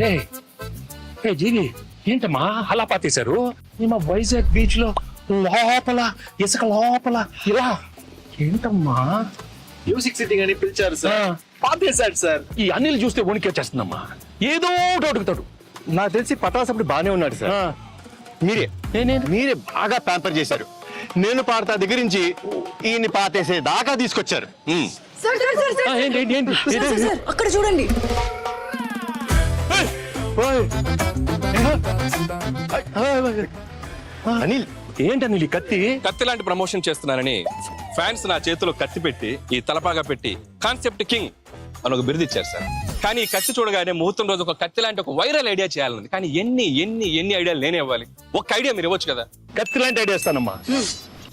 ఏ జీవి ఏంటమ్మా అలా పాతేశారు? మా వైజాగ్ బీచ్ లో లోపల ఇసుక లోపల ఇలా ఏంటమ్మా? మ్యూజిక్ సిట్టింగ్ అని పిలిచారు సార్, పాతేశాడు సార్. ఈ అనిల్ చూస్తే వణికేచ్చేస్తుందమ్మా. ఏదో ఒకటి అడుగుతాడు. నాకు తెలిసి పటాస్ అప్పుడు బానే ఉన్నాడు సార్. మీరే బాగా ప్యాంపర్ చేశారు. నేను పాడతా దగ్గర నుంచి ఈయన్ని పాతేసే దాకా తీసుకొచ్చారు. సార్ సార్ సార్ సార్ ఏంటి ఏంటి ఏంటి సార్, సార్, సార్, అక్కడ చూడండి. అనిల్ ఏంటి అనిల్ ఈ కత్తి? కత్తి లాంటి ప్రమోషన్ చేస్తున్నానని ఫ్యాన్స్ నా చేతిలో కత్తి పెట్టి ఈ తలపాగా పెట్టి కాన్సెప్ట్ కింగ్ అని ఒక బిరుదు ఇచ్చారు సార్. కానీ ఈ కత్తి చూడగానే ముహూర్తం రోజు ఒక కత్తి లాంటి ఒక వైరల్ ఐడియా చేయాలని, కానీ ఎన్ని ఎన్ని ఎన్ని ఐడియాలు నేనే ఇవ్వాలి. ఒక ఐడియా మీరు ఇవ్వచ్చు కదా. కత్తి లాంటి ఐడియా ఇస్తానమ్మా.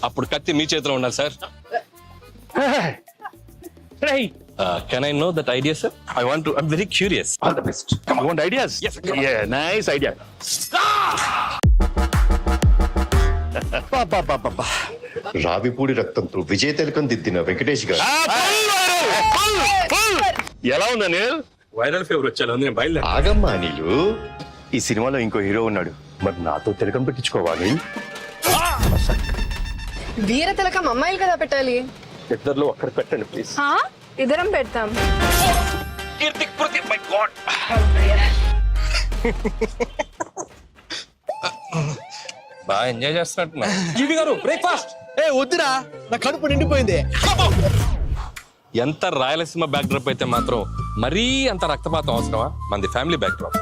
అప్పుడు కత్తి మీ చేతిలో ఉండాలి sir. Can I know that idea sir? I want to, I am very curious. All the best. Come on ideas. Yes, come on. Yeah, nice idea. Ravipudi రక్తంతో విజయ తిలకం దిద్దిన వెంకటేష్ గారు. ఎలా ఉంది అనిల్? వైరల్ ఫీవర్ వచ్చాను, నేను బయలుదేరా. ఆగమ్మా నీళ్ళు. ఈ సినిమాలో ఇంకో హీరో ఉన్నాడు. మరి నాతో తిలకం పెట్టించుకోవాలి. వీర తిలకం అమ్మాయిలు కదా పెట్టాలి. ఇద్దర్లో ఒక్కడ పెట్టండి ప్లీజ్. ఇద్దరం పెడతాం. బాగా ఎంజాయ్ చేస్తున్నట్టున్నా. జీవి గారు బ్రేక్ఫాస్ట్. వద్దురా, నా కడుపు నిండిపోయింది. ఎంత రాయలసీమ బ్యాక్ డ్రాప్ అయితే మాత్రం మరీ అంత రక్తపాతం అవసరమా? మనది ఫ్యామిలీ బ్యాక్ డ్రాప్.